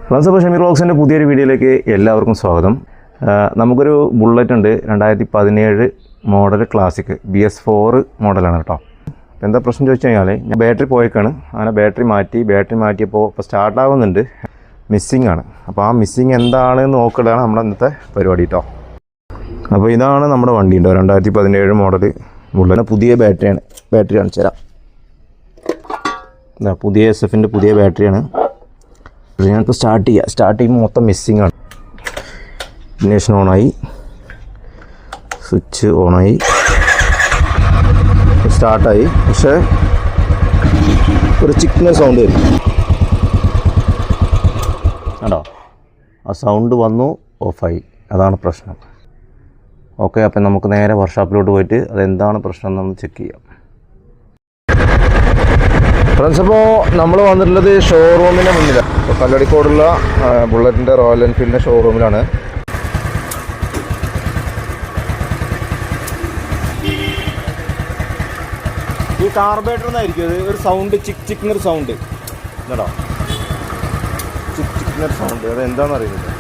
Friends, അപ്പോൾ ഷമീർ വ്ളോഗ്സിൻ്റെ പുതിയൊരു വീഡിയോയിലേക്ക് എല്ലാവർക്കും സ്വാഗതം. നമുക്കൊരു ബുള്ളറ്റ് ഉണ്ട്, 2017 മോഡൽ ക്ലാസിക് BS4 മോഡലാണ് കേട്ടോ. എന്താ പ്രശ്നം ചോദിച്ചു കഴിഞ്ഞാൽ, ഞാൻ ബാറ്ററി പോയേക്കാണ്. അങ്ങനെ ബാറ്ററി മാറ്റിയപ്പോൾ ഇപ്പോൾ സ്റ്റാർട്ടാവുന്നുണ്ട്, മിസ്സിംഗ് ആണ്. അപ്പോൾ ആ മിസ്സിങ് എന്താണെന്ന് നോക്കലാണ് നമ്മുടെ ഇന്നത്തെ പരിപാടി കേട്ടോ. അപ്പോൾ ഇതാണ് നമ്മുടെ വണ്ടി ഉണ്ടോ, 2017 മോഡൽ ബുള്ളറ്റ്. പുതിയ ബാറ്ററിയാണ്, ബാറ്ററി കാണിച്ചു തരാം. ഇതാ പുതിയ SF-ൻ്റെ പുതിയ ബാറ്ററിയാണ്. പക്ഷേ ഞാനിപ്പോൾ സ്റ്റാർട്ട് ചെയ്യുമ്പോൾ മൊത്തം മിസ്സിങ് ആണ്. ഇഗ്നിഷൻ ഓണായി, സ്വിച്ച് ഓണായി, സ്റ്റാർട്ടായി, പക്ഷേ ഒരു ചിക്ന സൗണ്ട് വരും കേട്ടോ. ആ സൗണ്ട് വന്നു, ഓഫായി. അതാണ് പ്രശ്നം. ഓക്കെ, അപ്പം നമുക്ക് നേരെ വർക്ക്ഷോപ്പിലോട്ട് പോയിട്ട് അതെന്താണ് പ്രശ്നം എന്നൊന്ന് ചെക്ക് ചെയ്യാം. ഫ്രണ്ട്സ്, അപ്പോൾ നമ്മൾ വന്നിട്ടുള്ളത് ഷോറൂമിൻ്റെ മുന്നിലാണ്. ഇപ്പോൾ കല്ലടിക്കോടുള്ള ബുള്ളറ്റിൻ്റെ റോയൽ എൻഫീൽഡിൻ്റെ ഷോറൂമിലാണ്. ഈ കാർബേറ്റർ എന്നായിരിക്കും അത്, ഒരു സൗണ്ട് ചിക്നൊരു സൗണ്ട് കേട്ടോ, ചിക്നൊരു സൗണ്ട്. അത് എന്താണെന്ന് അറിയുന്നില്ല.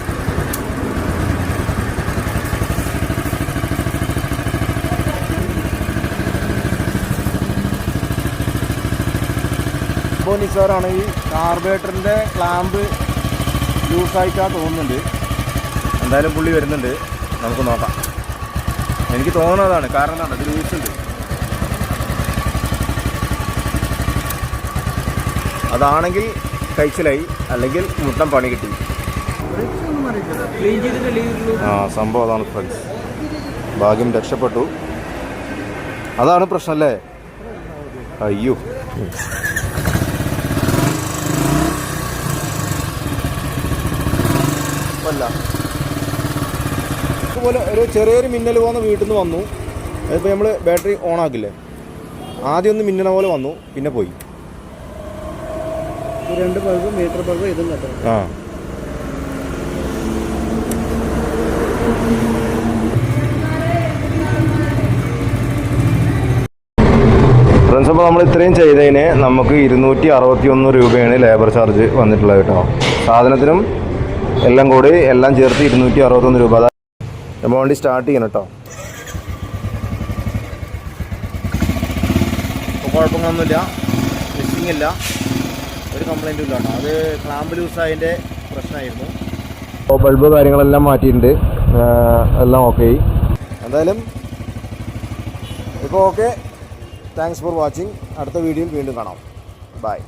അപ്പോൾ നിസാറാണ് ഈ കാർബേറ്ററിൻ്റെ ക്ലാമ്പ് ലൂസായിട്ടാണ് തോന്നുന്നുണ്ട്. എന്തായാലും പുള്ളി വരുന്നുണ്ട്, നമുക്ക് നോക്കാം. എനിക്ക് തോന്നുന്നതാണ്, കാരണം എന്താണ്, ഇത് ലൂസുണ്ട്. അതാണെങ്കിൽ കഴിച്ചിലായി, അല്ലെങ്കിൽ മുട്ടൻ പണി കിട്ടി. സംഭവം അതാണ് ഫ്രണ്ട്സ്. ഭാഗ്യം രക്ഷപ്പെട്ടു. അതാണ് പ്രശ്നം അല്ലേ? അയ്യോ, അല്ല അതുപോലെ ഒരു ചെറിയൊരു മിന്നൽ പോകുന്ന വീട്ടിൽ നിന്ന് വന്നു. അതിപ്പോൾ നമ്മൾ ബാറ്ററി ഓൺ ആക്കില്ലേ, ആദ്യം ഒന്ന് മിന്നണ പോലെ വന്നു, പിന്നെ പോയി. 2 ബൾബ്, മീറ്റർ ബൾബ് ഇതും കേട്ടോ. ഫ്രണ്ട്സ്, അപ്പോൾ നമ്മൾ ഇത്രയും ചെയ്തതിന് നമുക്ക് 261 രൂപയാണ് ലേബർ ചാർജ് വന്നിട്ടുള്ളത് കേട്ടോ. സാധനത്തിനും എല്ലാം കൂടി എല്ലാം ചേർത്ത് 261 രൂപ. നമ്മൾ വണ്ടി സ്റ്റാർട്ട് ചെയ്യണം കേട്ടോ. ഇപ്പോൾ കുഴപ്പങ്ങളൊന്നുമില്ല, മിസ്സിങ് ഇല്ല, ഒരു കംപ്ലൈൻറ്റും ഇല്ല കേട്ടോ. അത് ക്ലാമ്പ് ലൂസായതിൻ്റെ പ്രശ്നമായിരുന്നു. അപ്പോൾ ബൾബ് കാര്യങ്ങളെല്ലാം മാറ്റിയിട്ടുണ്ട്, എല്ലാം ഓക്കെ. എന്തായാലും ഇപ്പോൾ ഓക്കെ. Thanks for watching. അടുത്ത വീഡിയോയിൽ വീണ്ടും കാണാം. ബൈ.